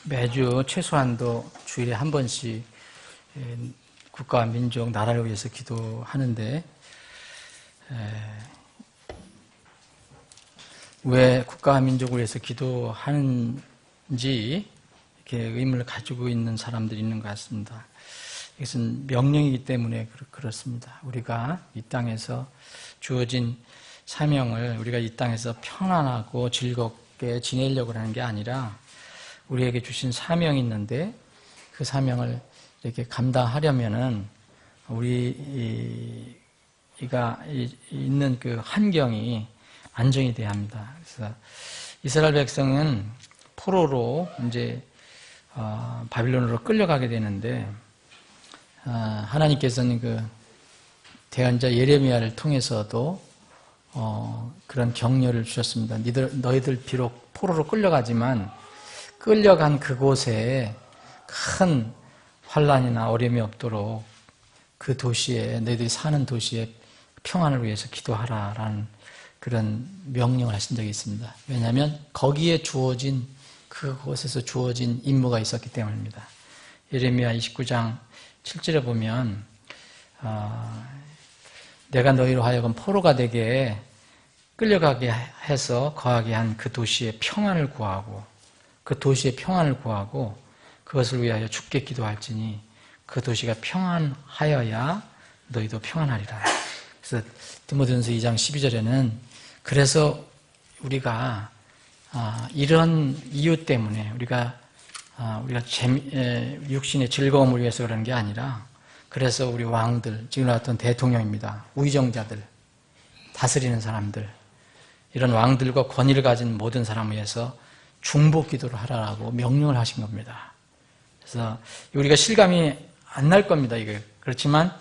매주 최소한도 주일에 한 번씩 국가와 민족, 나라를 위해서 기도하는데 왜 국가와 민족을 위해서 기도하는지 이렇게 의문을 가지고 있는 사람들이 있는 것 같습니다. 이것은 명령이기 때문에 그렇습니다. 우리가 이 땅에서 주어진 사명을 우리가 이 땅에서 편안하고 즐겁게 지내려고 하는 게 아니라 우리에게 주신 사명이 있는데 그 사명을 이렇게 감당하려면은 우리가 있는 그 환경이 안정이 돼야 합니다. 그래서 이스라엘 백성은 포로로 이제 바빌론으로 끌려가게 되는데 하나님께서는 그 대언자 예레미야를 통해서도 그런 격려를 주셨습니다. 너희들 비록 포로로 끌려가지만 끌려간 그곳에 큰 환난이나 어려움이 없도록 그 도시에 너희들이 사는 도시의 평안을 위해서 기도하라라는 그런 명령을 하신 적이 있습니다. 왜냐하면 거기에 주어진 그곳에서 주어진 임무가 있었기 때문입니다. 예레미야 29장 7절에 보면 내가 너희로 하여금 포로가 되게 끌려가게 해서 거하게 한 그 도시의 평안을 구하고 그 도시의 평안을 구하고 그것을 위하여 주께 기도할지니 그 도시가 평안하여야 너희도 평안하리라. 그래서 디모데전서 2장 12절에는 그래서 우리가 이런 이유 때문에 우리가 육신의 즐거움을 위해서 그러는 게 아니라 그래서 우리 왕들, 지금 나왔던 대통령입니다. 우의정자들, 다스리는 사람들, 이런 왕들과 권위를 가진 모든 사람을 위해서 중보 기도를 하라고 명령을 하신 겁니다. 그래서 우리가 실감이 안 날 겁니다. 그렇지만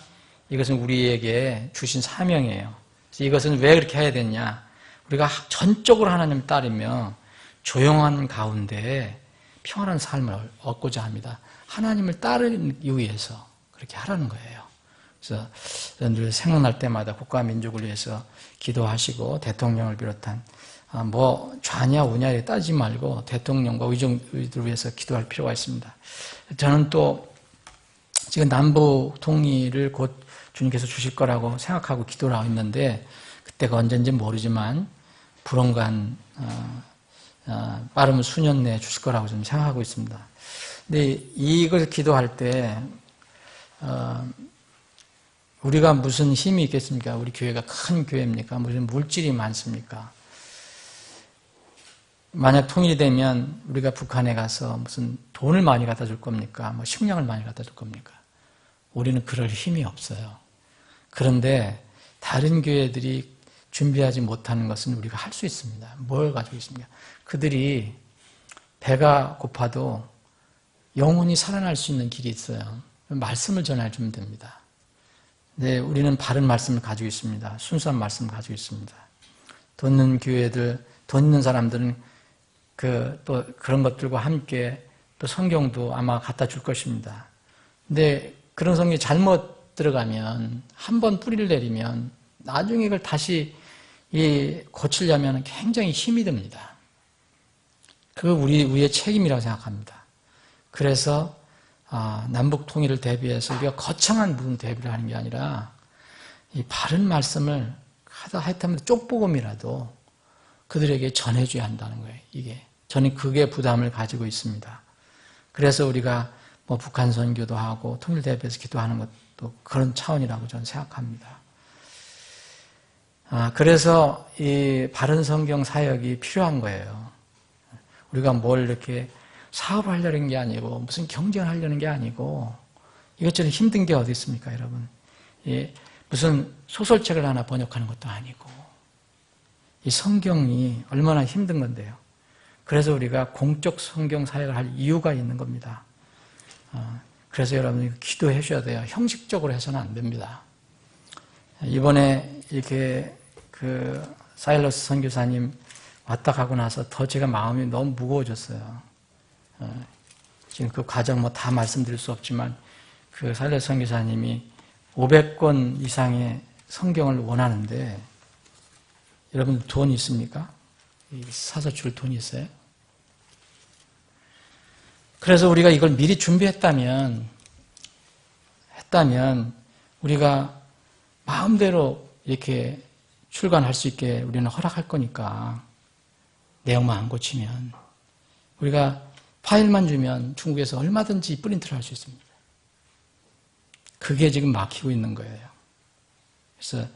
이것은 우리에게 주신 사명이에요. 그래서 이것은 왜 그렇게 해야 되냐? 우리가 전적으로 하나님을 따르며 조용한 가운데 평안한 삶을 얻고자 합니다. 하나님을 따르기 위해서 그렇게 하라는 거예요. 그래서 여러분들 생각날 때마다 국가와 민족을 위해서 기도하시고 대통령을 비롯한 뭐 좌냐 우냐에 따지지 말고 대통령과 의정들을 위해서 기도할 필요가 있습니다. 저는 또 지금 남북 통일을 곧 주님께서 주실 거라고 생각하고 기도를 하고 있는데 그때가 언젠지 모르지만 불언간 빠르면 수년 내에 주실 거라고 좀 생각하고 있습니다. 근데 이걸 기도할 때 우리가 무슨 힘이 있겠습니까? 우리 교회가 큰 교회입니까? 무슨 물질이 많습니까? 만약 통일이 되면 우리가 북한에 가서 무슨 돈을 많이 갖다 줄 겁니까? 뭐 식량을 많이 갖다 줄 겁니까? 우리는 그럴 힘이 없어요. 그런데 다른 교회들이 준비하지 못하는 것은 우리가 할 수 있습니다. 뭘 가지고 있습니까? 그들이 배가 고파도 영혼이 살아날 수 있는 길이 있어요. 말씀을 전해주면 됩니다. 네, 우리는 바른 말씀을 가지고 있습니다. 순수한 말씀을 가지고 있습니다. 돈 있는 교회들, 돈 있는 사람들은 또 그런 것들과 함께 또 성경도 아마 갖다 줄 것입니다. 근데 그런 성경이 잘못 들어가면 한 번 뿌리를 내리면 나중에 이걸 다시 고치려면 굉장히 힘이 듭니다. 그거 우리의 책임이라고 생각합니다. 그래서 남북 통일을 대비해서 우리가 거창한 부분 대비를 하는 게 아니라 이 바른 말씀을 하여튼 쪽복음이라도 그들에게 전해줘야 한다는 거예요. 저는 그게 부담을 가지고 있습니다. 그래서 우리가 뭐 북한 선교도 하고 통일 대비해서 기도하는 것도 그런 차원이라고 저는 생각합니다. 그래서 이 바른 성경 사역이 필요한 거예요. 우리가 뭘 이렇게 사업을 하려는 게 아니고 무슨 경쟁을 하려는 게 아니고 이것저것 힘든 게 어디 있습니까, 여러분? 무슨 소설책을 하나 번역하는 것도 아니고 이 성경이 얼마나 힘든 건데요. 그래서 우리가 공적 성경 사역을 할 이유가 있는 겁니다. 그래서 여러분이 기도해 주셔야 돼요. 형식적으로 해서는 안 됩니다. 이번에 이렇게 사일러스 선교사님 왔다 가고 나서 더 제가 마음이 너무 무거워졌어요. 지금 그 과정 다 말씀드릴 수 없지만 그 사일러스 선교사님이 500권 이상의 성경을 원하는데 여러분 돈 있습니까? 사서 줄 돈이 있어요? 그래서 우리가 이걸 미리 준비했다면 우리가 마음대로 이렇게 출간할 수 있게 우리는 허락할 거니까 내용만 안 고치면 우리가 파일만 주면 중국에서 얼마든지 프린트를 할 수 있습니다. 그게 지금 막히고 있는 거예요. 그래서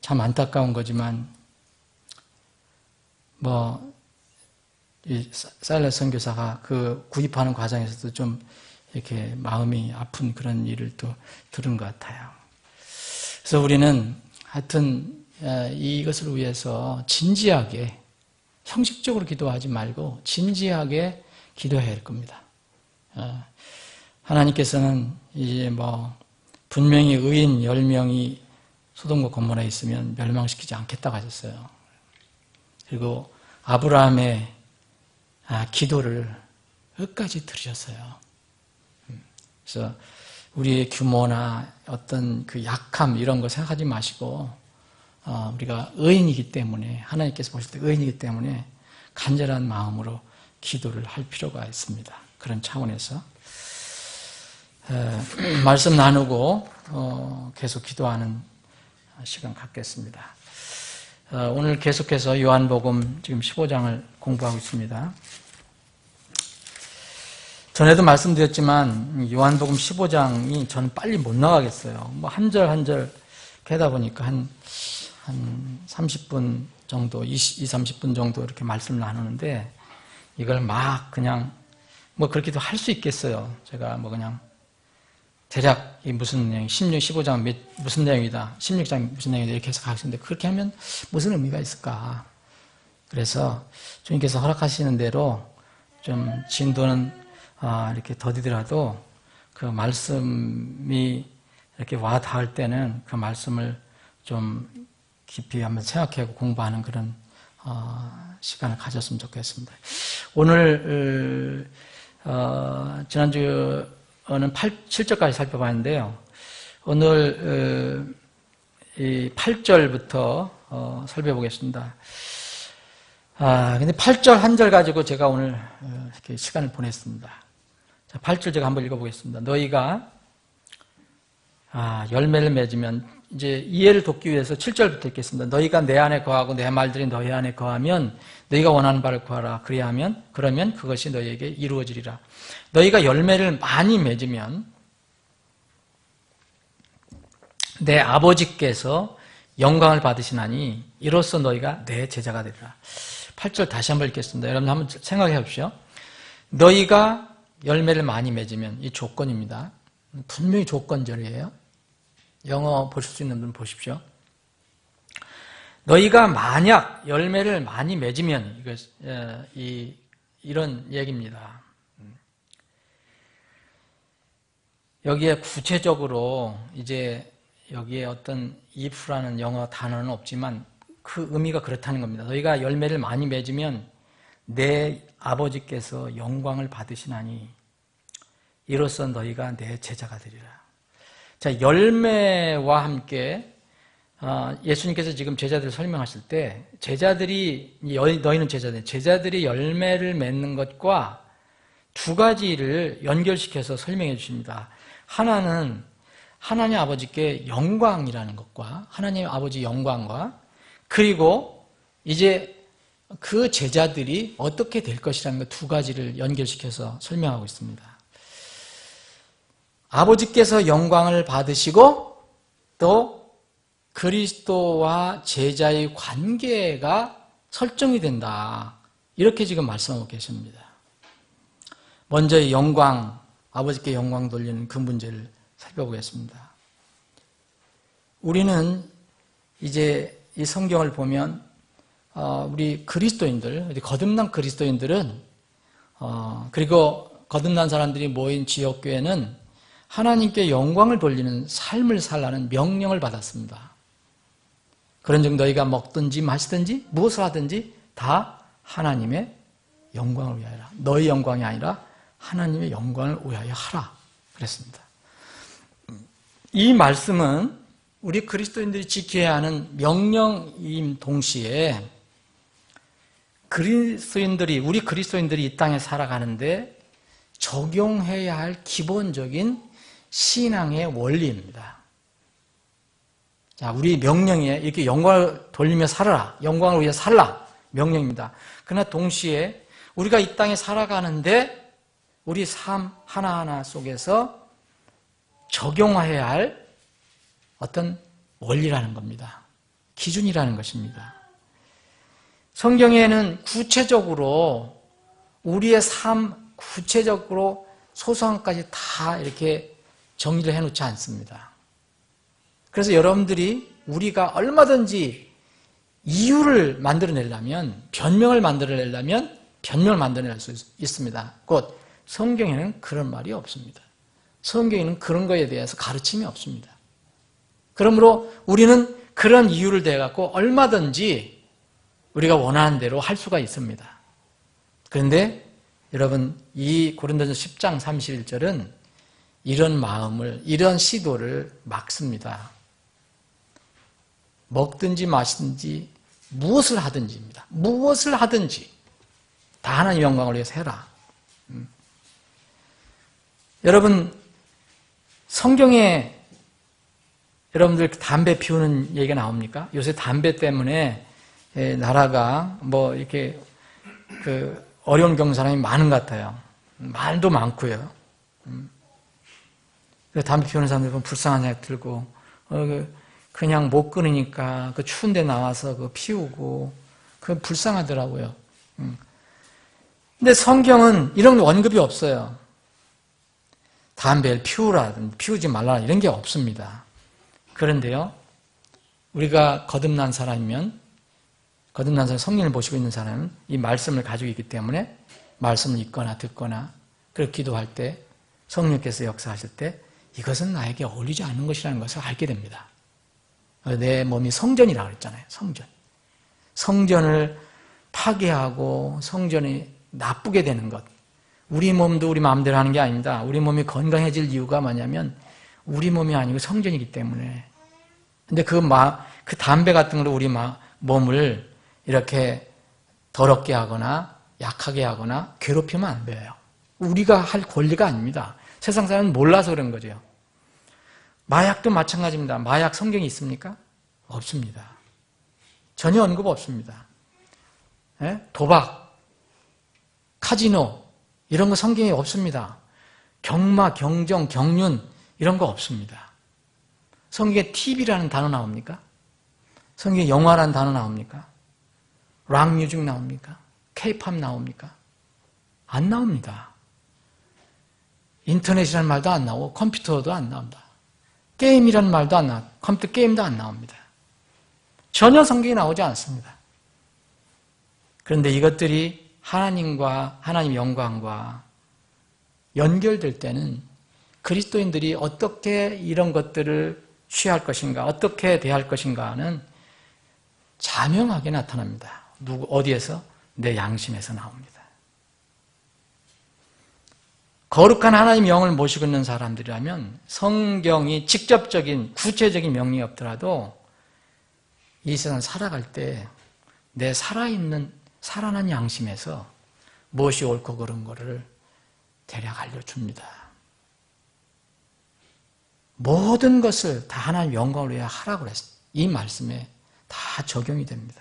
참 안타까운 거지만 이 사일러스 선교사가 그 구입하는 과정에서도 좀 이렇게 마음이 아픈 그런 일을 또 들은 것 같아요. 그래서 우리는 하여튼 이것을 위해서 진지하게 형식적으로 기도하지 말고 진지하게 기도해야 할 겁니다. 하나님께서는 이제 분명히 의인 10명이 소돔과 고모라에 있으면 멸망시키지 않겠다고 하셨어요. 그리고 아브라함의 기도를 끝까지 들으셨어요. 그래서 우리의 규모나 어떤 그 약함 이런 거 생각하지 마시고 우리가 의인이기 때문에 하나님께서 보실 때 의인이기 때문에 간절한 마음으로 기도를 할 필요가 있습니다. 그런 차원에서 말씀 나누고 계속 기도하는 시간 갖겠습니다. 오늘 계속해서 요한복음 지금 15장을 공부하고 있습니다. 전에도 말씀드렸지만 요한복음 15장이 저는 빨리 못 나가겠어요. 한 절 한 절 하다 보니까 한 30분 정도, 30분 정도 이렇게 말씀을 나누는데 이걸 막 그냥 그렇게도 할 수 있겠어요. 제가 그냥 대략 이 무슨 내용, 16, 15장 무슨 내용이다, 16장 무슨 내용이다 이렇게 해서 가르치는데 그렇게 하면 무슨 의미가 있을까? 그래서 주님께서 허락하시는 대로 좀 진도는 이렇게 더디더라도 그 말씀이 이렇게 와 닿을 때는 그 말씀을 좀 깊이 한번 생각하고 공부하는 그런 시간을 가졌으면 좋겠습니다. 오늘 지난주는 7절까지 살펴봤는데요. 오늘 이 8절부터 살펴보겠습니다. 근데 8절 한 절 가지고 제가 오늘 이렇게 시간을 보냈습니다. 자, 8절 제가 한번 읽어보겠습니다. 너희가 열매를 맺으면 이제 이해를 돕기 위해서 7절부터 읽겠습니다. 너희가 내 안에 거하고 내 말들이 너희 안에 거하면 너희가 원하는 바를 구하라. 그러면 그것이 너희에게 이루어지리라. 너희가 열매를 많이 맺으면 내 아버지께서 영광을 받으시나니 이로써 너희가 내 제자가 되리라. 8절 다시 한번 읽겠습니다. 여러분 한번 생각해 보십시오. 너희가 열매를 많이 맺으면 이 조건입니다. 분명히 조건절이에요. 영어 보실 수 있는 분 보십시오. 너희가 만약 열매를 많이 맺으면 이런 얘기입니다. 여기에 구체적으로 이제 여기에 어떤 if라는 영어 단어는 없지만 그 의미가 그렇다는 겁니다. 너희가 열매를 많이 맺으면 내 아버지께서 영광을 받으시나니 이로써 너희가 내 제자가 되리라. 자, 열매와 함께 예수님께서 지금 제자들을 설명하실 때 너희는 제자들이 열매를 맺는 것과 두 가지를 연결시켜서 설명해 주십니다. 하나는 하나님 아버지께 영광이라는 것과 하나님 아버지 영광과 그리고 이제 그 제자들이 어떻게 될 것이라는 것 두 가지를 연결시켜서 설명하고 있습니다. 아버지께서 영광을 받으시고 또 그리스도와 제자의 관계가 설정이 된다. 이렇게 지금 말씀하고 계십니다. 먼저 영광, 아버지께 영광 돌리는 그 문제를 살펴보겠습니다. 우리는 이제 이 성경을 보면 우리 그리스도인들, 우리 거듭난 그리스도인들은 그리고 거듭난 사람들이 모인 지역교회는 하나님께 영광을 돌리는 삶을 살라는 명령을 받았습니다. 그런즉 너희가 먹든지 마시든지 무엇을 하든지 다 하나님의 영광을 위하여 하라. 너희 영광이 아니라 하나님의 영광을 위하여 하라. 그랬습니다. 이 말씀은 우리 그리스도인들이 지켜야 하는 명령임 동시에 우리 그리스도인들이 이 땅에 살아가는데 적용해야 할 기본적인 신앙의 원리입니다. 자, 우리 명령에 이렇게 영광을 돌리며 살아라. 영광을 위해 살라. 명령입니다. 그러나 동시에 우리가 이 땅에 살아가는데 우리 삶 하나하나 속에서 적용해야 할 어떤 원리라는 겁니다. 기준이라는 것입니다. 성경에는 구체적으로 우리의 삶, 구체적으로 소소한까지 다 이렇게 정리를 해놓지 않습니다. 그래서 여러분들이 우리가 얼마든지 이유를 만들어내려면, 변명을 만들어내려면 변명을 만들어낼 수 있습니다. 곧 성경에는 그런 말이 없습니다. 성경에는 그런 거에 대해서 가르침이 없습니다. 그러므로 우리는 그런 이유를 대갖고 얼마든지 우리가 원하는 대로 할 수가 있습니다. 그런데 여러분, 이 고린도전서 10장 31절은 이런 마음을, 이런 시도를 막습니다. 먹든지 마시든지 무엇을 하든지입니다. 무엇을 하든지 다 하나님의 영광을 위해서 해라. 여러분, 성경에 여러분들 담배 피우는 얘기가 나옵니까? 요새 담배 때문에 나라가 뭐 이렇게 어려운 겪는 사람이 많은 것 같아요. 말도 많고요. 담배 피우는 사람들 보면 불쌍한 생각 들고 그냥 못 끊으니까 그 추운 데 나와서 피우고 그 불쌍하더라고요. 근데 성경은 이런 언급이 없어요. 담배를 피우라든지 피우지 말라 이런 게 없습니다. 그런데요, 우리가 거듭난 사람이면, 거듭난 사람, 성령을 모시고 있는 사람은 이 말씀을 가지고 있기 때문에 말씀을 읽거나 듣거나 그렇게 기도할 때 성령께서 역사하실 때 이것은 나에게 어울리지 않는 것이라는 것을 알게 됩니다. 내 몸이 성전이라고 그랬잖아요. 성전. 성전을 파괴하고 성전이 나쁘게 되는 것. 우리 몸도 우리 마음대로 하는 게 아닙니다. 우리 몸이 건강해질 이유가 뭐냐면 우리 몸이 아니고 성전이기 때문에. 근데 그 담배 같은 걸로 우리 몸을 이렇게 더럽게 하거나 약하게 하거나 괴롭히면 안 돼요. 우리가 할 권리가 아닙니다. 세상 사람은 몰라서 그런 거죠. 마약도 마찬가지입니다. 마약 성경이 있습니까? 없습니다. 전혀 언급 없습니다. 도박, 카지노 이런 거 성경에 없습니다. 경마, 경정, 경륜 이런 거 없습니다. 성경에 TV라는 단어 나옵니까? 성경에 영화라는 단어 나옵니까? 락 뮤직 나옵니까? K-팝 나옵니까? 안 나옵니다. 인터넷이라는 말도 안 나오고 컴퓨터도 안 나옵니다. 게임이라는 말도 안 나오고 컴퓨터 게임도 안 나옵니다. 전혀 성경에 나오지 않습니다. 그런데 이것들이 하나님과 하나님 영광과 연결될 때는 그리스도인들이 어떻게 이런 것들을 취할 것인가, 어떻게 대할 것인가는 자명하게 나타납니다. 어디에서? 내 양심에서 나옵니다. 거룩한 하나님 영을 모시고 있는 사람들이라면 성경이 직접적인 구체적인 명령이 없더라도 이 세상 살아갈 때 내 살아난 양심에서 무엇이 옳고 그른 거를 대략 알려줍니다. 모든 것을 다 하나님 영광을 위해 하라고 그랬어요. 이 말씀에 다 적용이 됩니다.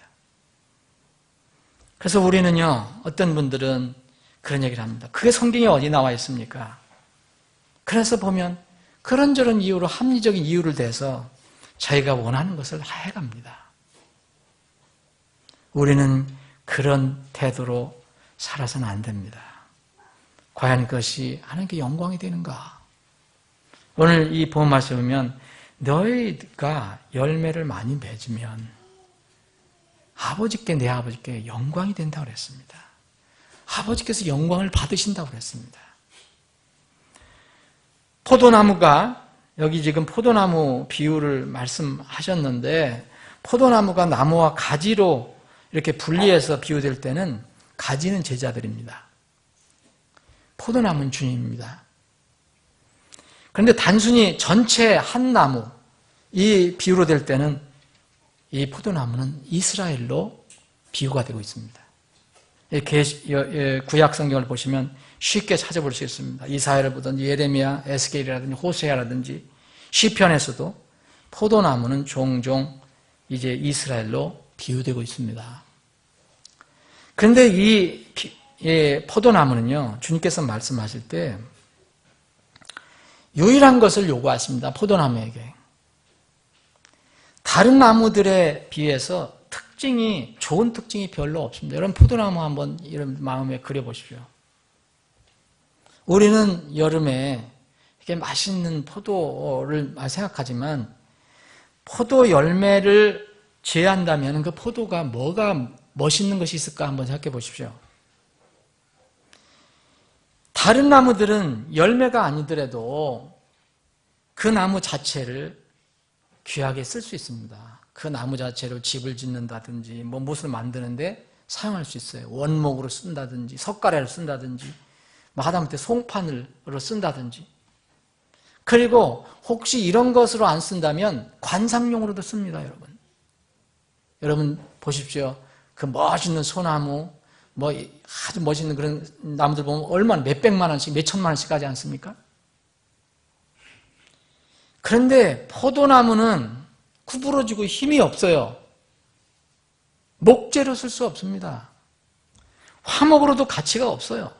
그래서 우리는요, 어떤 분들은 그런 얘기를 합니다. 그게 성경에 어디 나와 있습니까? 그래서 보면 그런저런 이유로 합리적인 이유를 대서 자기가 원하는 것을 해갑니다. 우리는 그런 태도로 살아서는 안 됩니다. 과연 그것이 하나님께 영광이 되는가? 오늘 이 본문 말씀을 보면 너희가 열매를 많이 맺으면 내 아버지께 영광이 된다고 그랬습니다. 아버지께서 영광을 받으신다고 그랬습니다. 포도나무가, 여기 지금 포도나무 비유를 말씀하셨는데 포도나무가 나무와 가지로 이렇게 분리해서 비유될 때는 가지는 제자들입니다. 포도나무는 주님입니다. 그런데 단순히 전체 한 나무, 이 비유로 될 때는 이 포도나무는 이스라엘로 비유가 되고 있습니다. 구약 성경을 보시면 쉽게 찾아볼 수 있습니다. 이사야를 보든지 예레미야, 에스겔이라든지 호세아라든지 시편에서도 포도나무는 종종 이제 이스라엘로 비유되고 있습니다. 그런데 이 포도나무는요, 주님께서 말씀하실 때 유일한 것을 요구하십니다. 포도나무에게. 다른 나무들에 비해서 좋은 특징이 별로 없습니다. 여러분, 포도나무 한번 이런 마음에 그려보십시오. 우리는 여름에 이렇게 맛있는 포도를 생각하지만, 포도 열매를 제한다면 그 포도가 뭐가 멋있는 것이 있을까 한번 생각해 보십시오. 다른 나무들은 열매가 아니더라도 그 나무 자체를 귀하게 쓸 수 있습니다. 그 나무 자체로 집을 짓는다든지 무엇을 만드는데 사용할 수 있어요. 원목으로 쓴다든지 석가래로 쓴다든지 하다못해 송판으로 쓴다든지. 그리고 혹시 이런 것으로 안 쓴다면 관상용으로도 씁니다. 여러분 보십시오. 그 멋있는 소나무, 아주 멋있는 그런 나무들 보면 얼마나 몇백만 원씩, 몇천만 원씩 가지 않습니까? 그런데 포도나무는 구부러지고 힘이 없어요. 목재로 쓸 수 없습니다. 화목으로도 가치가 없어요.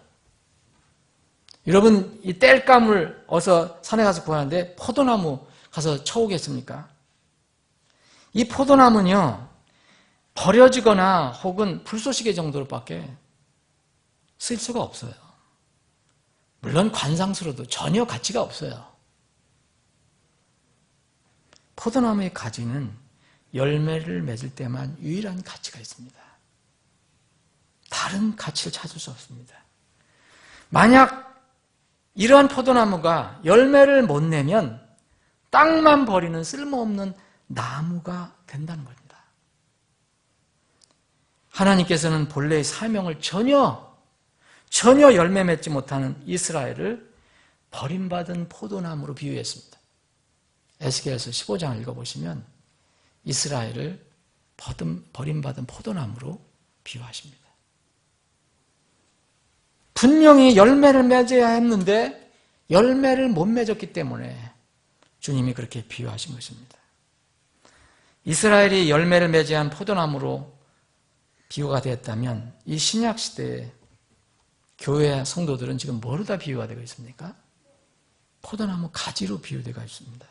여러분, 이 땔감을 어서 산에 가서 구하는데 포도나무 가서 쳐오겠습니까? 이 포도나무는요, 버려지거나 혹은 불쏘시개 정도로밖에 쓸 수가 없어요. 물론 관상수로도 전혀 가치가 없어요. 포도나무의 가지는 열매를 맺을 때만 유일한 가치가 있습니다. 다른 가치를 찾을 수 없습니다. 만약 이러한 포도나무가 열매를 못 내면 땅만 버리는 쓸모없는 나무가 된다는 겁니다. 하나님께서는 본래의 사명을 전혀 열매 맺지 못하는 이스라엘을 버림받은 포도나무로 비유했습니다. 에스겔서 15장을 읽어보시면 이스라엘을 버림받은 포도나무로 비유하십니다. 분명히 열매를 맺어야 했는데 열매를 못 맺었기 때문에 주님이 그렇게 비유하신 것입니다. 이스라엘이 열매를 맺어야 한 포도나무로 비유가 되었다면 이 신약시대에 교회 성도들은 지금 뭐로 다 비유가 되고 있습니까? 포도나무 가지로 비유되고 있습니다.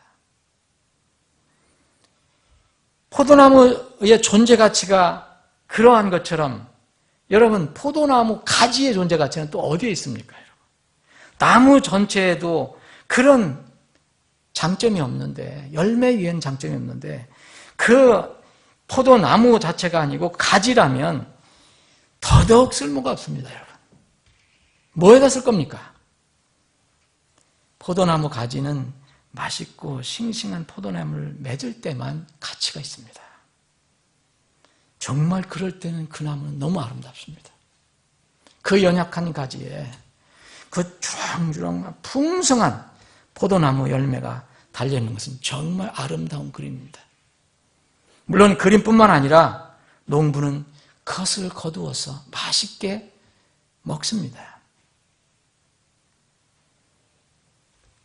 포도나무의 존재 가치가 그러한 것처럼 여러분, 포도나무 가지의 존재 가치는 또 어디에 있습니까? 여러분? 나무 전체에도 그런 장점이 없는데, 열매 위에는 장점이 없는데 그 포도나무 자체가 아니고 가지라면 더더욱 쓸모가 없습니다. 여러분, 뭐에다 쓸 겁니까? 포도나무 가지는 맛있고 싱싱한 포도나무를 맺을 때만 가치가 있습니다. 정말 그럴 때는 그 나무는 너무 아름답습니다. 그 연약한 가지에 그 주렁주렁 풍성한 포도나무 열매가 달려있는 것은 정말 아름다운 그림입니다. 물론 그림뿐만 아니라 농부는 겉을 거두어서 맛있게 먹습니다.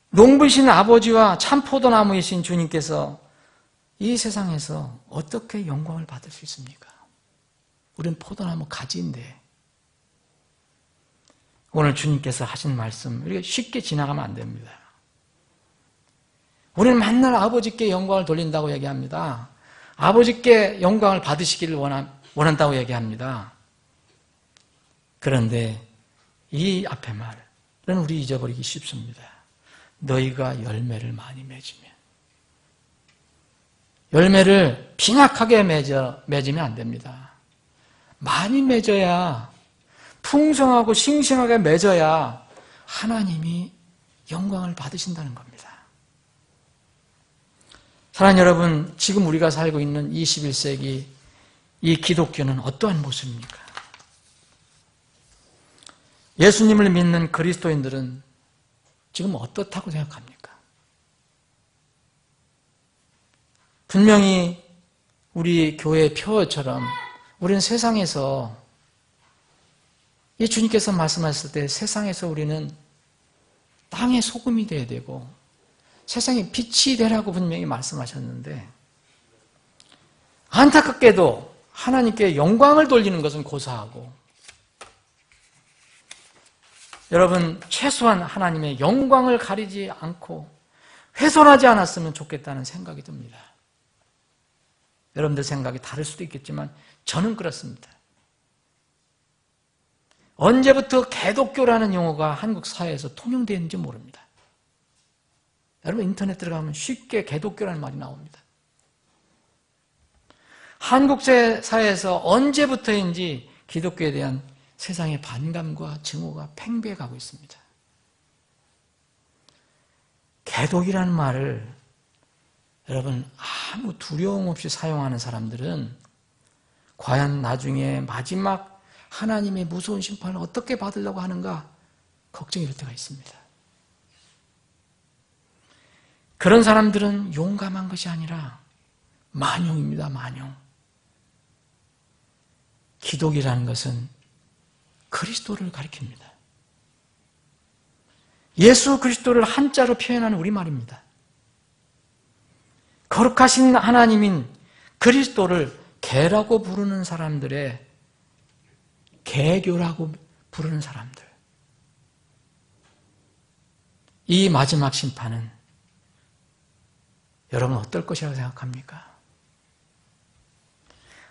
농부이신 아버지와 참 포도나무이신 주님께서 이 세상에서 어떻게 영광을 받을 수 있습니까? 우리는 포도나무 가지인데 오늘 주님께서 하신 말씀 우리가 쉽게 지나가면 안 됩니다. 우리는 맨날 아버지께 영광을 돌린다고 얘기합니다. 아버지께 영광을 받으시기를 원한다고 얘기합니다. 그런데 이 앞에 말은 우리 잊어버리기 쉽습니다. 너희가 열매를 많이 맺으면, 열매를 빈약하게 맺으면 안 됩니다. 많이 맺어야, 풍성하고 싱싱하게 맺어야 하나님이 영광을 받으신다는 겁니다. 사랑하는 여러분, 지금 우리가 살고 있는 21세기 이 기독교는 어떠한 모습입니까? 예수님을 믿는 그리스도인들은 지금 어떻다고 생각합니까? 분명히 우리 교회 표어처럼 우리는 세상에서 이 주님께서 말씀하셨을 때 세상에서 우리는 땅의 소금이 되어야 되고 세상에 빛이 되라고 분명히 말씀하셨는데 안타깝게도 하나님께 영광을 돌리는 것은 고사하고 여러분 최소한 하나님의 영광을 가리지 않고 훼손하지 않았으면 좋겠다는 생각이 듭니다. 여러분들 생각이 다를 수도 있겠지만 저는 그렇습니다. 언제부터 개독교라는 용어가 한국 사회에서 통용되었는지 모릅니다. 여러분 인터넷 들어가면 쉽게 개독교라는 말이 나옵니다. 한국 사회에서 언제부터인지 기독교에 대한 세상의 반감과 증오가 팽배해 가고 있습니다. 개독이라는 말을 여러분 아무 두려움 없이 사용하는 사람들은 과연 나중에 마지막 하나님의 무서운 심판을 어떻게 받으려고 하는가 걱정이 될 때가 있습니다. 그런 사람들은 용감한 것이 아니라 만용입니다. 만용. 기독이라는 것은 그리스도를 가리킵니다. 예수 그리스도를 한자로 표현하는 우리말입니다. 거룩하신 하나님인 그리스도를 개라고 부르는 사람들의 개교라고 부르는 사람들. 이 마지막 심판은 여러분 어떨 것이라고 생각합니까?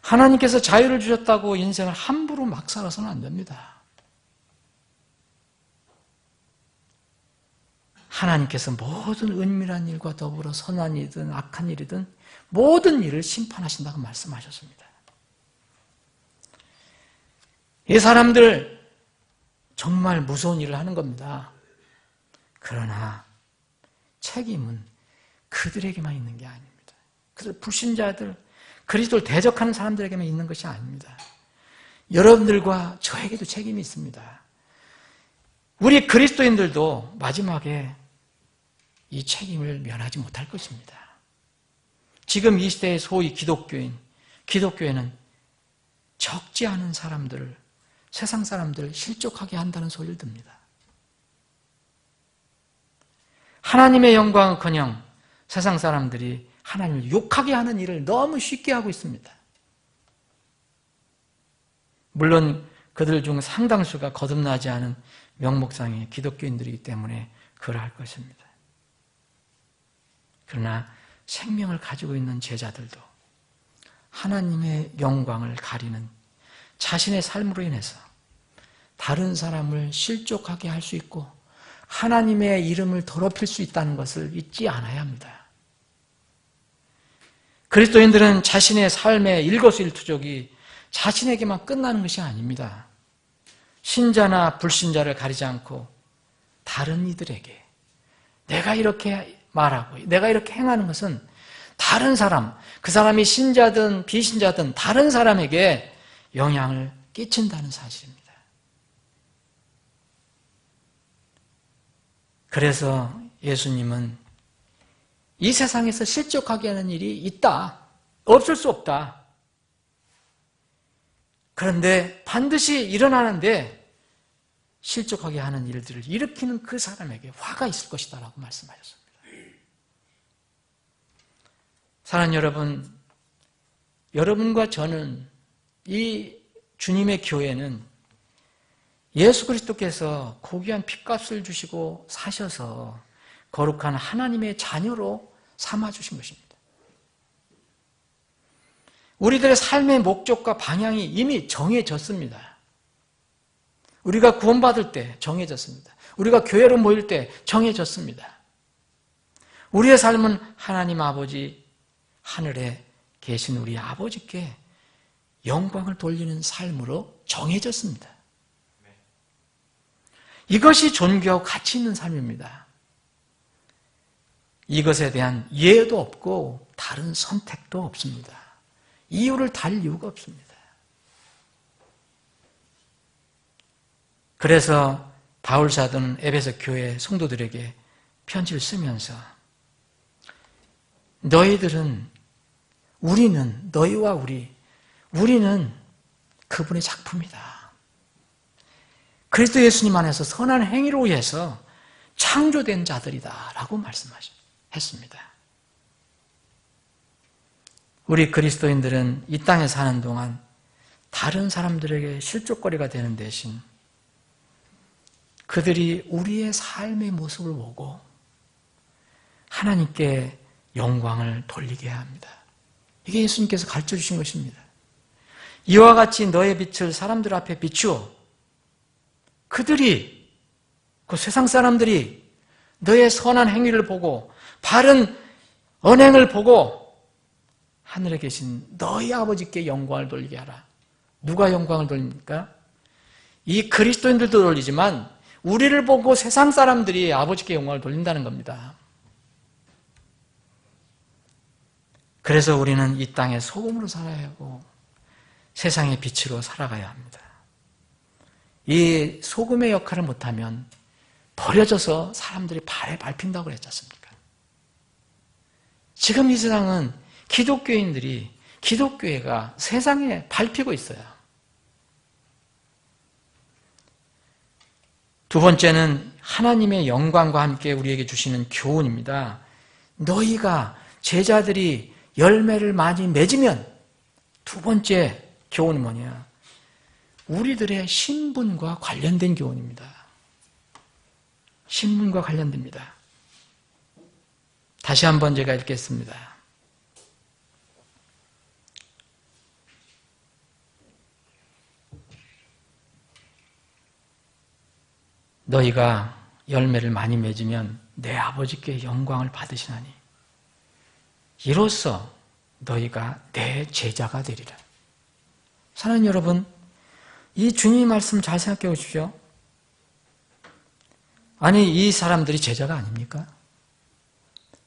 하나님께서 자유를 주셨다고 인생을 함부로 막 살아서는 안 됩니다. 하나님께서 모든 은밀한 일과 더불어 선한 일이든 악한 일이든 모든 일을 심판하신다고 말씀하셨습니다. 이 사람들 정말 무서운 일을 하는 겁니다. 그러나 책임은 그들에게만 있는 게 아닙니다. 그들 불신자들, 그리스도를 대적하는 사람들에게만 있는 것이 아닙니다. 여러분들과 저에게도 책임이 있습니다. 우리 그리스도인들도 마지막에 이 책임을 면하지 못할 것입니다. 지금 이 시대의 소위 기독교회는 적지 않은 사람들을, 세상 사람들을 실족하게 한다는 소리를 듭니다. 하나님의 영광은커녕 세상 사람들이 하나님을 욕하게 하는 일을 너무 쉽게 하고 있습니다. 물론 그들 중 상당수가 거듭나지 않은 명목상의 기독교인들이기 때문에 그러할 것입니다. 그러나 생명을 가지고 있는 제자들도 하나님의 영광을 가리는 자신의 삶으로 인해서 다른 사람을 실족하게 할 수 있고 하나님의 이름을 더럽힐 수 있다는 것을 잊지 않아야 합니다. 그리스도인들은 자신의 삶의 일거수일투족이 자신에게만 끝나는 것이 아닙니다. 신자나 불신자를 가리지 않고 다른 이들에게 내가 이렇게 말하고 내가 이렇게 행하는 것은 다른 사람, 그 사람이 신자든 비신자든 다른 사람에게 영향을 끼친다는 사실입니다. 그래서 예수님은 이 세상에서 실족하게 하는 일이 있다. 없을 수 없다. 그런데 반드시 일어나는데 실족하게 하는 일들을 일으키는 그 사람에게 화가 있을 것이다 라고 말씀하셨습니다. 사랑하는 여러분, 여러분과 저는 이 주님의 교회는 예수 그리스도께서 고귀한 핏값을 주시고 사셔서 거룩한 하나님의 자녀로 삼아주신 것입니다. 우리들의 삶의 목적과 방향이 이미 정해졌습니다. 우리가 구원받을 때 정해졌습니다. 우리가 교회로 모일 때 정해졌습니다. 우리의 삶은 하나님 아버지 하늘에 계신 우리 아버지께 영광을 돌리는 삶으로 정해졌습니다. 이것이 존귀하고 가치 있는 삶입니다. 이것에 대한 이해도 없고 다른 선택도 없습니다. 이유를 달 이유가 없습니다. 그래서 바울 사도는 에베소 교회 성도들에게 편지를 쓰면서 우리는 너희와 우리는 그분의 작품이다. 그리스도 예수님 안에서 선한 행위로 의해서 창조된 자들이다 라고 말씀했습니다. 우리 그리스도인들은 이 땅에 사는 동안 다른 사람들에게 실족거리가 되는 대신 그들이 우리의 삶의 모습을 보고 하나님께 영광을 돌리게 해야 합니다. 이게 예수님께서 가르쳐 주신 것입니다. 이와 같이 너의 빛을 사람들 앞에 비추어 그들이, 그 세상 사람들이 너의 선한 행위를 보고 바른 언행을 보고 하늘에 계신 너희 아버지께 영광을 돌리게 하라. 누가 영광을 돌립니까? 이 그리스도인들도 돌리지만 우리를 보고 세상 사람들이 아버지께 영광을 돌린다는 겁니다. 그래서 우리는 이 땅에 소금으로 살아야 하고 세상의 빛으로 살아가야 합니다. 이 소금의 역할을 못하면 버려져서 사람들이 발에 밟힌다고 그랬지 않습니까? 지금 이 세상은 기독교인들이, 기독교회가 세상에 밟히고 있어요. 두 번째는 하나님의 영광과 함께 우리에게 주시는 교훈입니다. 너희가 제자들이 열매를 많이 맺으면 두 번째 교훈은 뭐냐? 우리들의 신분과 관련된 교훈입니다. 신분과 관련됩니다. 다시 한번 제가 읽겠습니다. 너희가 열매를 많이 맺으면 내 아버지께 영광을 받으시나니 이로써 너희가 내 제자가 되리라. 사랑하는 여러분, 이 주님의 말씀 잘 생각해 보십시오. 아니, 이 사람들이 제자가 아닙니까?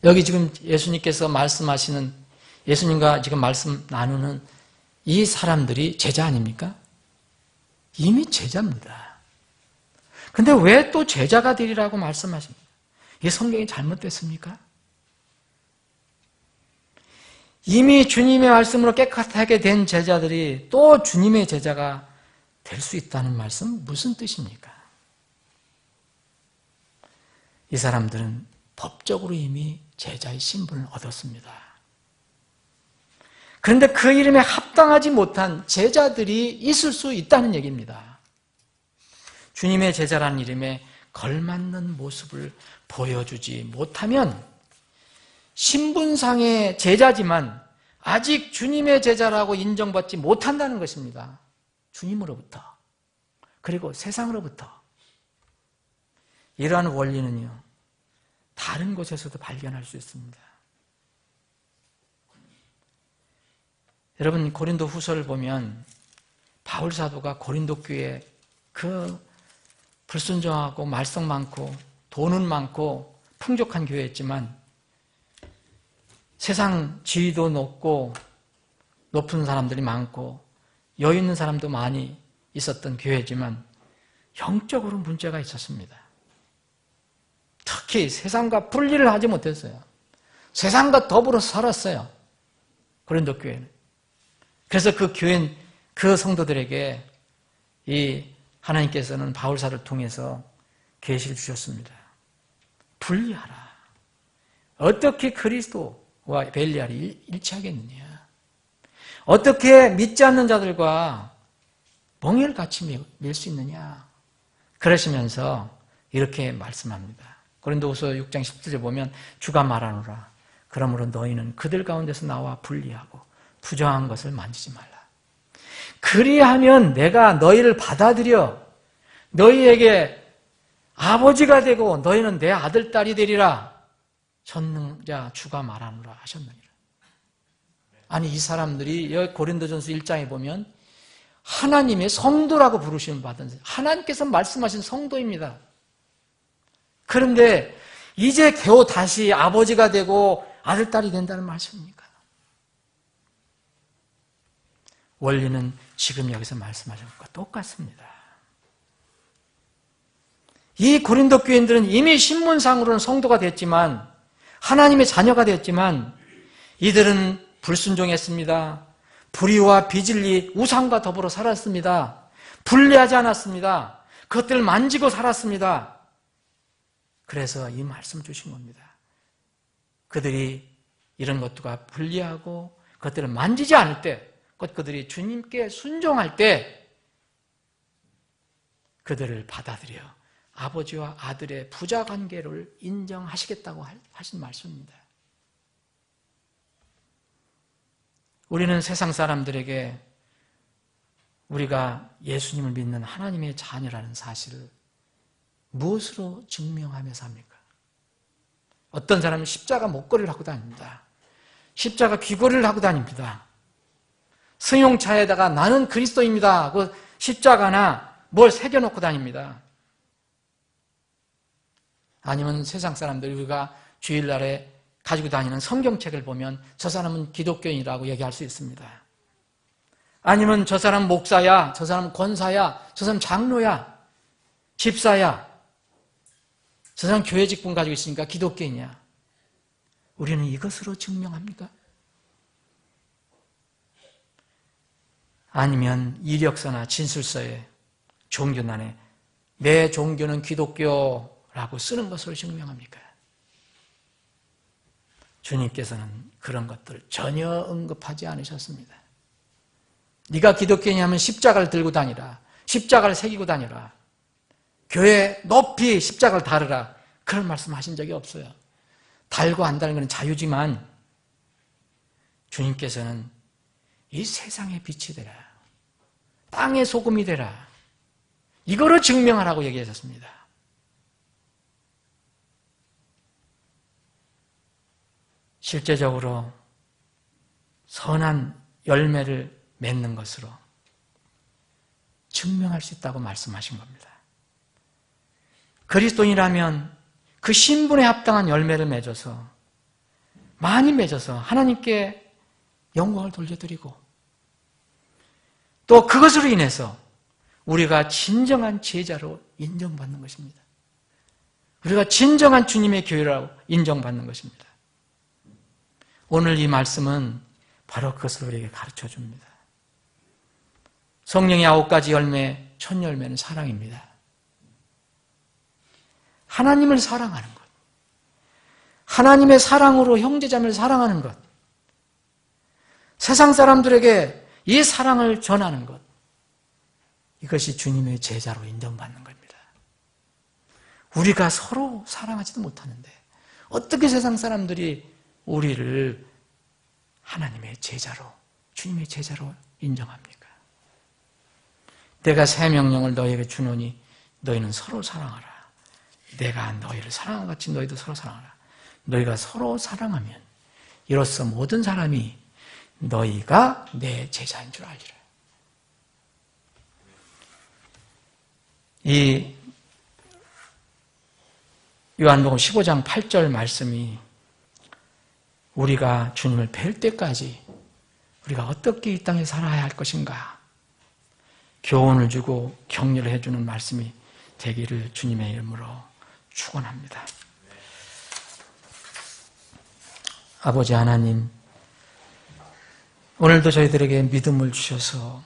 여기 지금 예수님께서 말씀하시는, 예수님과 지금 말씀 나누는 이 사람들이 제자 아닙니까? 이미 제자입니다. 근데 왜 또 제자가 되리라고 말씀하십니까? 이게 성경이 잘못됐습니까? 이미 주님의 말씀으로 깨끗하게 된 제자들이 또 주님의 제자가 될 수 있다는 말씀 무슨 뜻입니까? 이 사람들은 법적으로 이미 제자의 신분을 얻었습니다. 그런데 그 이름에 합당하지 못한 제자들이 있을 수 있다는 얘기입니다. 주님의 제자라는 이름에 걸맞는 모습을 보여주지 못하면 신분상의 제자지만 아직 주님의 제자라고 인정받지 못한다는 것입니다. 주님으로부터, 그리고 세상으로부터. 이러한 원리는요, 다른 곳에서도 발견할 수 있습니다. 여러분, 고린도 후서를 보면 바울 사도가 고린도 교회 그 불순종하고 말썽 많고 돈은 많고 풍족한 교회였지만 세상 지위도 높고 높은 사람들이 많고 여유 있는 사람도 많이 있었던 교회지만 영적으로 문제가 있었습니다. 특히 세상과 분리를 하지 못했어요. 세상과 더불어 살았어요. 고린도 교회는. 그래서 그 교회, 그 성도들에게 이 하나님께서는 바울사를 통해서 계시를 주셨습니다. 분리하라. 어떻게 그리스도와 벨리알이 일치하겠느냐? 어떻게 믿지 않는 자들과 멍에를 같이 밀 수 있느냐? 그러시면서 이렇게 말씀합니다. 고린도후서 6장 10절에 보면 주가 말하노라. 그러므로 너희는 그들 가운데서 나와 분리하고 부정한 것을 만지지 말라. 그리하면 내가 너희를 받아들여 너희에게 아버지가 되고 너희는 내 아들, 딸이 되리라. 전능자 주가 말하노라 하셨느니라. 아니, 이 사람들이 여기 고린도전서 1장에 보면 하나님의 성도라고 부르심을 받은, 하나님께서 말씀하신 성도입니다. 그런데 이제 겨우 다시 아버지가 되고 아들, 딸이 된다는 말씀입니까? 원리는 지금 여기서 말씀하신 것과 똑같습니다. 이 고린도 교인들은 이미 신분상으로는 성도가 됐지만, 하나님의 자녀가 됐지만, 이들은 불순종했습니다. 불의와 비진리, 우상과 더불어 살았습니다. 분리하지 않았습니다. 그것들을 만지고 살았습니다. 그래서 이 말씀 주신 겁니다. 그들이 이런 것들과 분리하고 그것들을 만지지 않을 때, 그들이 주님께 순종할 때 그들을 받아들여 아버지와 아들의 부자 관계를 인정하시겠다고 하신 말씀입니다. 우리는 세상 사람들에게 우리가 예수님을 믿는 하나님의 자녀라는 사실을 무엇으로 증명하며 삽니까? 어떤 사람은 십자가 목걸이를 하고 다닙니다. 십자가 귀걸이를 하고 다닙니다. 승용차에다가 나는 그리스도입니다. 그 십자가나 뭘 새겨놓고 다닙니다. 아니면 세상 사람들이 우리가 주일날에 가지고 다니는 성경책을 보면 저 사람은 기독교인이라고 얘기할 수 있습니다. 아니면 저 사람 목사야, 저 사람 권사야, 저 사람 장로야, 집사야, 저 사람 교회 직분 가지고 있으니까 기독교인이야. 우리는 이것으로 증명합니까? 아니면 이력서나 진술서에 종교란에 내 종교는 기독교라고 쓰는 것으로 증명합니까? 주님께서는 그런 것들 전혀 언급하지 않으셨습니다. 네가 기독교인이라면 십자가를 들고 다니라. 십자가를 새기고 다니라. 교회 높이 십자가를 달으라. 그런 말씀 하신 적이 없어요. 달고 안 달는 건 자유지만 주님께서는 이 세상의 빛이 되라. 땅의 소금이 되라. 이거로 증명하라고 얘기하셨습니다. 실제적으로 선한 열매를 맺는 것으로 증명할 수 있다고 말씀하신 겁니다. 그리스도인이라면 그 신분에 합당한 열매를 맺어서 많이 맺어서 하나님께 영광을 돌려드리고 또 그것으로 인해서 우리가 진정한 제자로 인정받는 것입니다. 우리가 진정한 주님의 교회라고 인정받는 것입니다. 오늘 이 말씀은 바로 그것을 우리에게 가르쳐 줍니다. 성령의 9가지 열매, 첫 열매는 사랑입니다. 하나님을 사랑하는 것. 하나님의 사랑으로 형제자매를 사랑하는 것. 세상 사람들에게 이 사랑을 전하는 것. 이것이 주님의 제자로 인정받는 겁니다. 우리가 서로 사랑하지도 못하는데 어떻게 세상 사람들이 우리를 하나님의 제자로, 주님의 제자로 인정합니까? 내가 새 명령을 너희에게 주노니 너희는 서로 사랑하라. 내가 너희를 사랑한 같이 너희도 서로 사랑하라. 너희가 서로 사랑하면 이로써 모든 사람이 너희가 내 제자인 줄 알리라. 이 요한복음 15장 8절 말씀이 우리가 주님을 뵐 때까지 우리가 어떻게 이 땅에 살아야 할 것인가 교훈을 주고 격려를 해주는 말씀이 되기를 주님의 이름으로 축원합니다. 아버지 하나님, 오늘도 저희들에게 믿음을 주셔서